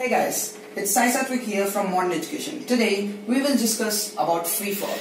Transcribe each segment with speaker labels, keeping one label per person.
Speaker 1: Hey guys, it's Sai Satvik here from Modern Education. Today we will discuss about free fall.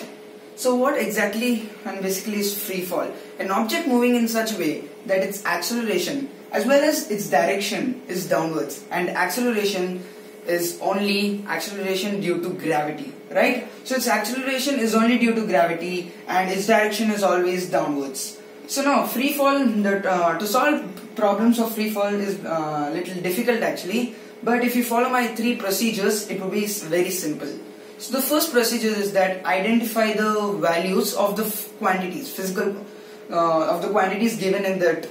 Speaker 1: So what exactly and basically is free fall? An object moving in such a way that its acceleration as well as its direction is downwards, and acceleration is only acceleration due to gravity, right? So its acceleration is only due to gravity and its direction is always downwards. So now free fall, to solve problems of free fall is little difficult actually. But if you follow my three procedures, it will be very simple. So the first procedure is that identify the values of the quantities, of the quantities given in that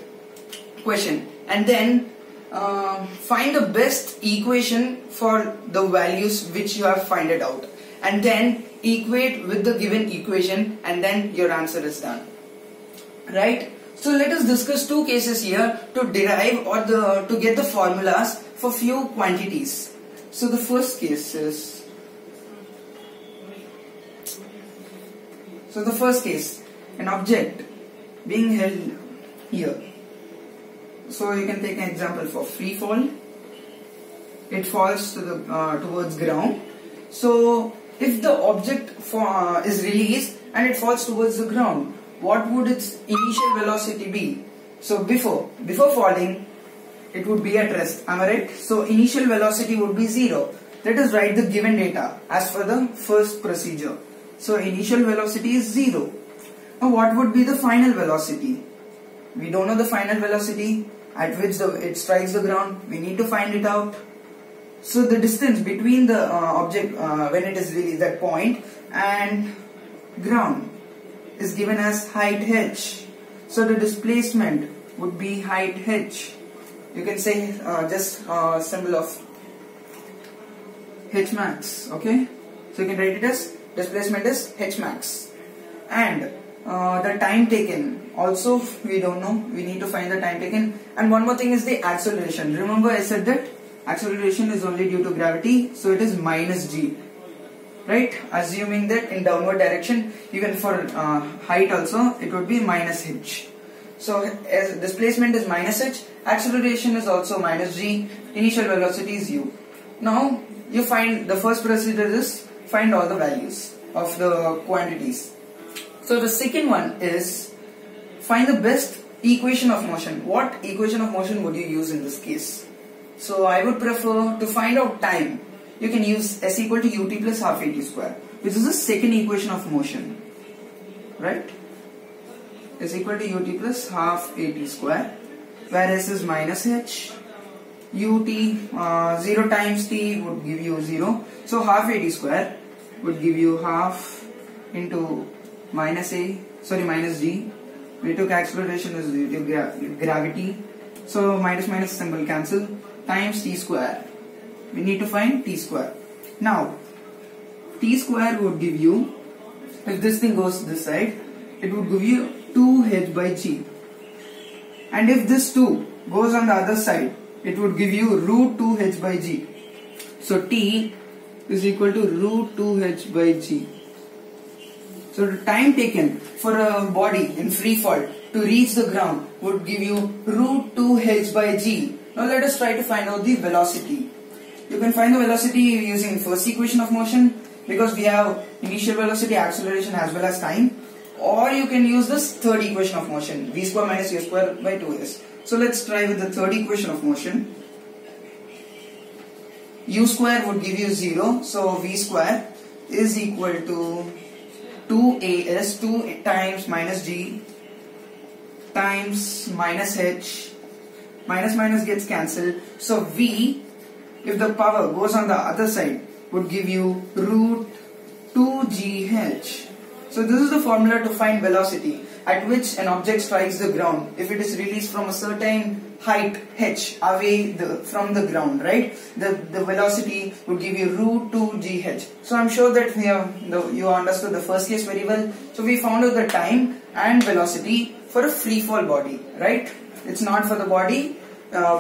Speaker 1: question, and then find the best equation for the values which you have find it out, and then equate with the given equation, and then your answer is done. Right? So let us discuss two cases here to derive or to get the formulas for few quantities. So the first case is, an object being held here. So you can take an example for free fall. It falls to the towards ground. So if the object is released and it falls towards the ground, what would its initial velocity be? So before falling, it would be at rest, am I right? So initial velocity would be 0. Let us write the given data as per the first procedure. So initial velocity is 0. Now what would be the final velocity? We don't know the final velocity at which it strikes the ground. We need to find it out. So the distance between the object when it is released, that point, and ground is given as height h. So the displacement would be height h. You can say just symbol of h max. Okay, so you can write it as displacement is h max, and the time taken also we don't know. We need to find the time taken. And one more thing is the acceleration. Remember I said that acceleration is only due to gravity, so it is minus g. Right? Assuming that in downward direction, even for height also, it would be minus h. So as displacement is minus h, acceleration is also minus g, initial velocity is u. Now you find the first procedure is find all the values of the quantities. So the second one is find the best equation of motion. What equation of motion would you use in this case? So I would prefer to find out time. You can use s equal to ut plus half at square, which is the second equation of motion, right? S equal to ut plus half at square, where s is minus h. Ut 0 times t would give you 0, so half at square would give you half into minus g. We took acceleration is due to gravity, so minus minus symbol cancel, times t square. We need to find t square. Now t square would give you, if this thing goes this side, it would give you 2h by g, and if this 2 goes on the other side, it would give you root 2h by g. So t is equal to root 2h by g. So the time taken for a body in free fall to reach the ground would give you root 2h by g. Now let us try to find out the velocity. You can find the velocity using first equation of motion, because we have initial velocity, acceleration as well as time, or you can use this third equation of motion, v square minus u square by 2s. So let's try with the third equation of motion. U square would give you 0, so v square is equal to 2as, 2 times minus g times minus h, minus minus gets cancelled, so v, if the power goes on the other side, would give you root 2gh. So this is the formula to find velocity at which an object strikes the ground if it is released from a certain height h away from the ground, right? The velocity would give you root 2gh. So I'm sure that you understood the first case very well. So we found out the time and velocity for a free fall body, right? It's not for the body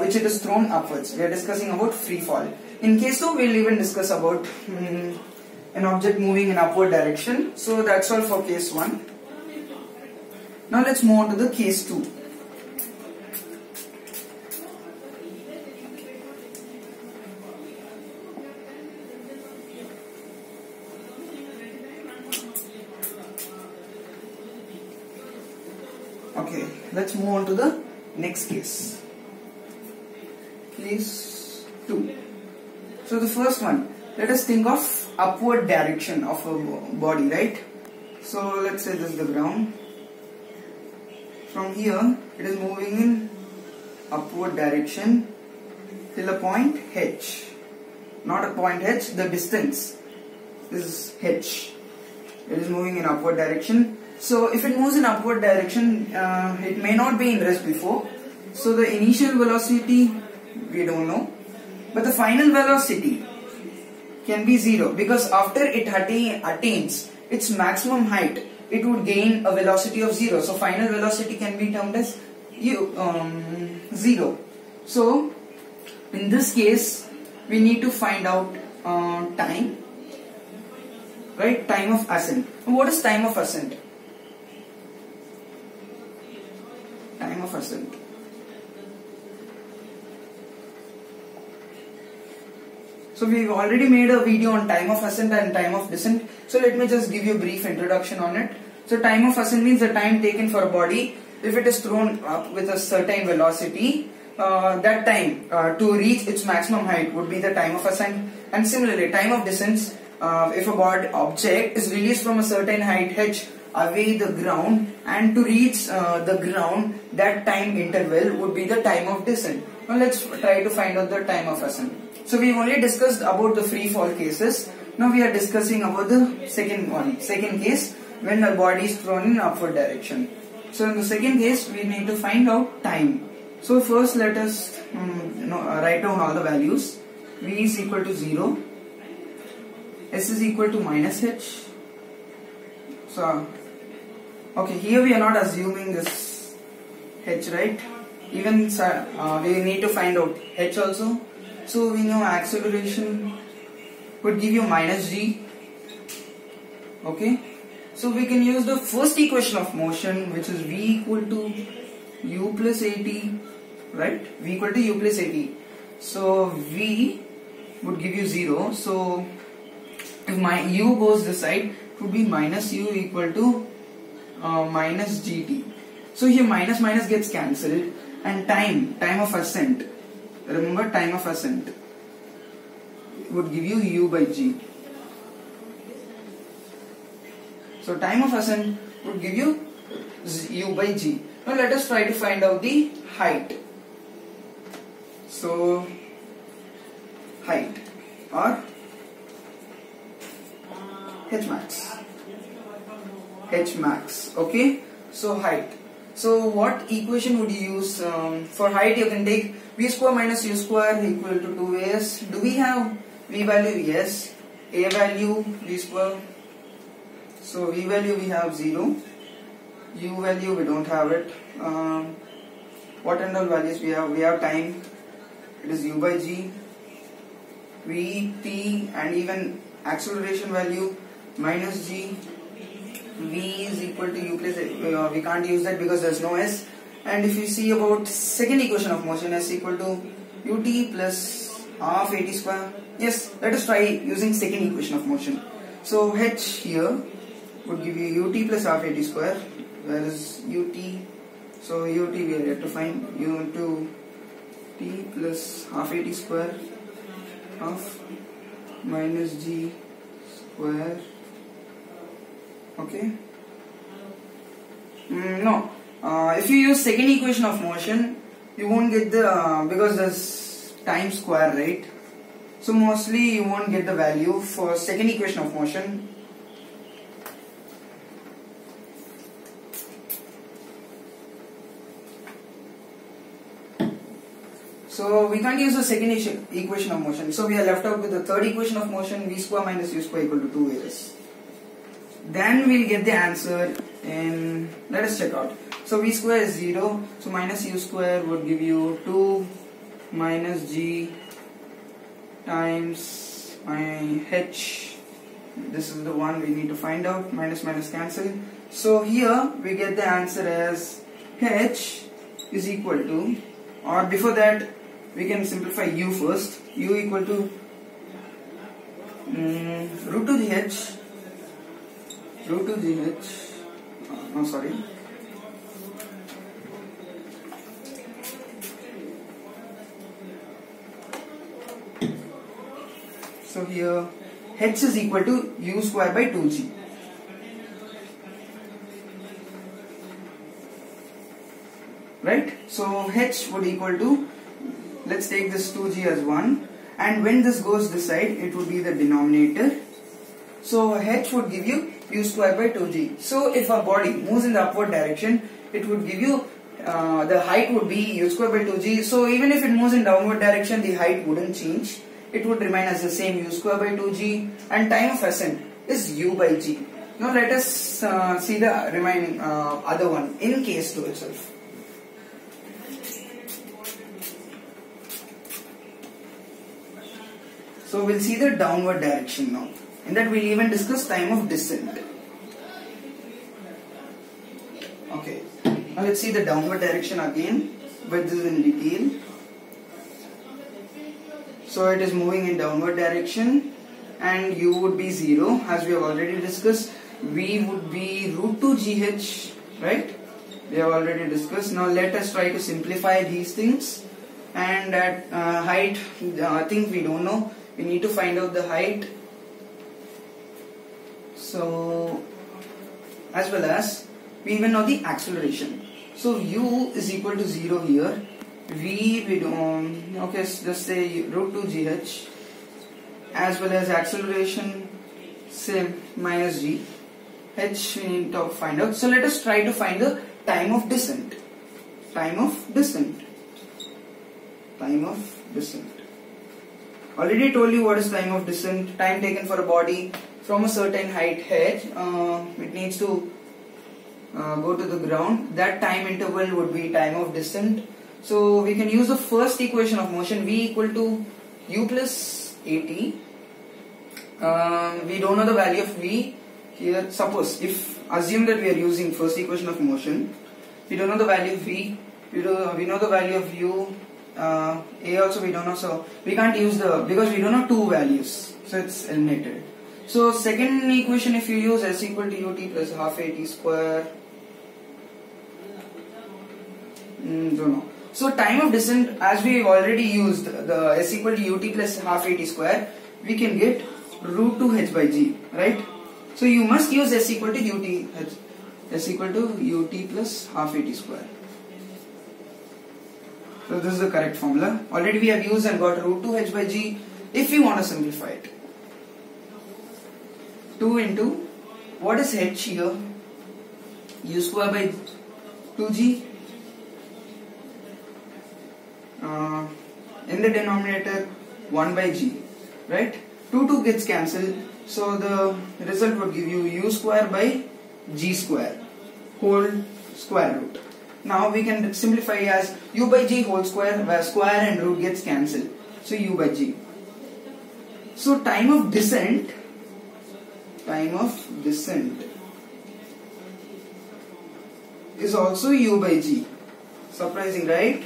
Speaker 1: which it is thrown upwards. We are discussing about free fall. In case 2, we'll even discuss about an object moving in upward direction. So that's all for case 1. Now let's move on to the case 2. Okay, let's move on to the next case. Case 2. So the first one, let us think of upward direction of a body, right? So let's say this is the ground. From here, it is moving in upward direction till a point H. Not a point H, the distance. This is H. It is moving in upward direction. So if it moves in upward direction, it may not be in rest before. So the initial velocity, we don't know. But the final velocity can be 0, because after it attains its maximum height, it would gain a velocity of 0. So final velocity can be termed as 0. So in this case, we need to find out time, right? Time of ascent. What is time of ascent? Time of ascent. So we've already made a video on time of ascent and time of descent. So let me just give you a brief introduction on it. So time of ascent means the time taken for a body if it is thrown up with a certain velocity. That time to reach its maximum height would be the time of ascent. And similarly, time of descent, if a object is released from a certain height h away the ground, and to reach the ground, that time interval would be the time of descent. Now let's try to find out the time of ascent. So we've only discussed about the free fall cases. Now we are discussing about the second case, when the body is thrown in upward direction. So in the second case, we need to find out time. So first let us write down all the values. V is equal to 0, S is equal to minus h. So okay, here we are not assuming this h, right? Even we need to find out h also. So we know acceleration would give you minus g. Okay, so we can use the first equation of motion, which is v equal to u plus at, right? V equal to u plus at. So v would give you 0. So if my u goes this side, it would be minus u equal to minus gt. So here minus minus gets cancelled, and time of ascent, remember time of ascent would give you u by g. So time of ascent would give you u by g. Now let us try to find out the height. So height or h max. Okay, so height. So what equation would you use for height? You can take v square minus u square equal to 2as. Do we have v value? Yes. A value v square. So v value we have 0. U value we don't have it. What and all values we have? We have time. It is u by g. V, t, and even acceleration value minus g. V is equal to u plus a. We can't use that because there's no s. And if you see about second equation of motion, s equal to ut plus half at square. Yes, let us try using second equation of motion. So h here would give you ut plus half at square. Where is ut? So ut we are yet to find. U into t plus half at square half minus g square. Okay. No. If you use second equation of motion, you won't get the because there's time square, right? So mostly you won't get the value for second equation of motion. So we can't use the second equation of motion. So we are left out with the third equation of motion, v square minus u square equal to 2as. Then we'll get the answer in, let us check out. So v square is 0, so minus u square would give you 2 minus g times my h. This is the one we need to find out. Minus minus cancel. So here we get the answer as h is equal to, or before that we can simplify u first. U equal to root to the h. Root to the h, no sorry, So here h is equal to u square by 2g. Right? So h would equal to, let's take this 2g as 1, and when this goes this side, it would be the denominator. So h would give you u square by 2g. So if a body moves in the upward direction, it would give you the height would be u square by 2g. So even if it moves in downward direction, the height wouldn't change. It would remain as the same u square by 2g, and time of ascent is u by g. Now let us see the remaining other one in case 2 itself. So we'll see the downward direction now. In that we'll even discuss time of descent. Okay. Now let's see the downward direction again, with this in detail. So it is moving in downward direction, and u would be 0, as we have already discussed. V would be root 2 gh, right? We have already discussed. Now let us try to simplify these things. And at height, I think we don't know. We need to find out the height. So, as well as we even know the acceleration. So u is equal to 0 here. V we don't. Okay, so just say root 2 gh, as well as acceleration, same, minus g. H we need to find out. So let us try to find the time of descent. Time of descent. Time of descent. Already told you what is time of descent. Time taken for a body from a certain height h. It needs to go to the ground. That time interval would be time of descent. So we can use the first equation of motion, v equal to u plus at. We don't know the value of v here. Suppose if assume that we are using first equation of motion, we don't know the value of v. We know the value of u. A also we don't know, so we can't use because we don't know two values, so it's eliminated. So second equation, if you use s equal to ut plus half at square, don't know. So time of descent, as we have already used the s equal to ut plus half at square, we can get root 2 h by g, right? So you must use s equal to ut plus half at square. So this is the correct formula. Already we have used and got root 2 h by g. If we want to simplify it, 2 into what is h here? U square by 2g. In the denominator 1 by g, right? 2 gets cancelled, so the result would give you u square by g square whole square root. Now we can simplify as u by g whole square, where square and root gets cancelled. So u by g. So time of descent is also u by g. Surprising, right?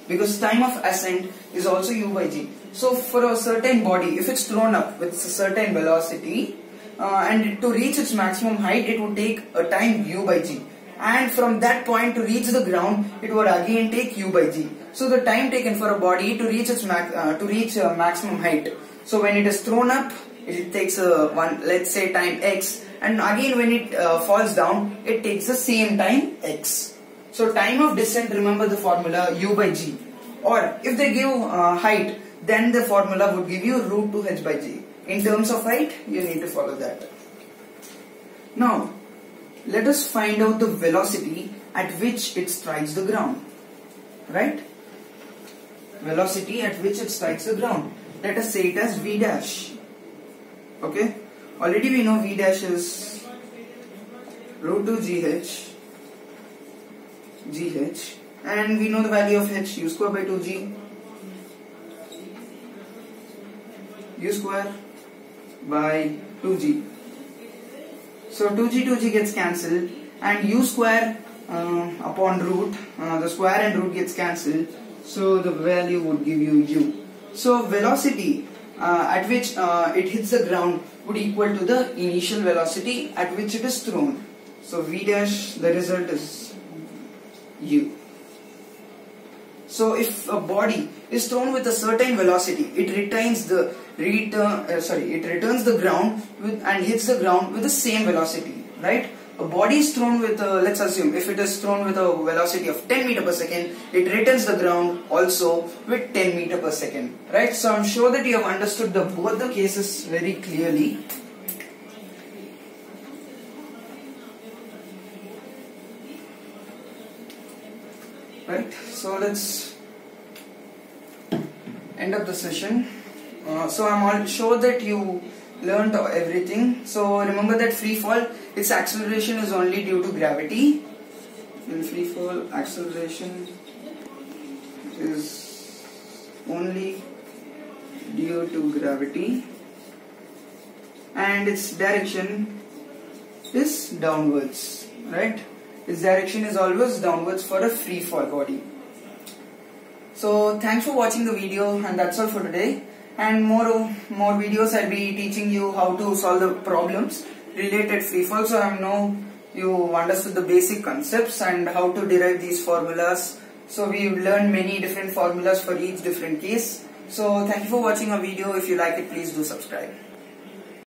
Speaker 1: Because time of ascent is also u by g. So for a certain body, if it's thrown up with a certain velocity, and to reach its maximum height, it would take a time u by g. And from that point to reach the ground, it would again take u by g. So the time taken for a body to reach its maximum height. So when it is thrown up, it takes let's say time x, and again when it falls down, it takes the same time x. So time of descent, remember the formula u by g. Or if they give height, then the formula would give you root 2 h by g. In terms of height, you need to follow that. Now, let us find out the velocity at which it strikes the ground. Right? Velocity at which it strikes the ground. Let us say it as v dash. Okay? Already we know v dash is root 2 gh, and we know the value of h, u square by 2g, u square by 2g. So 2g gets cancelled, and u square upon root, the square and root gets cancelled, so the value would give you u. So velocity at which it hits the ground would equal to the initial velocity at which it is thrown. So v dash, the result is u. So if a body is thrown with a certain velocity, it returns the ground and hits the ground with the same velocity, right? A body is thrown with, let's assume, if it is thrown with a velocity of 10 meter per second, it returns the ground also with 10 meter per second, right? So I'm sure that you have understood both the cases very clearly. Right, so let's end up the session. So I'm all sure that you learned everything. So remember that free fall, its acceleration is only due to gravity. In free fall, acceleration is only due to gravity, and its direction is downwards, right? Its direction is always downwards for a free fall body. So thanks for watching the video, and that's all for today. And more videos I'll be teaching you how to solve the problems related free fall. So I know you understood the basic concepts and how to derive these formulas. So we've learned many different formulas for each different case. So thank you for watching our video. If you like it, please do subscribe.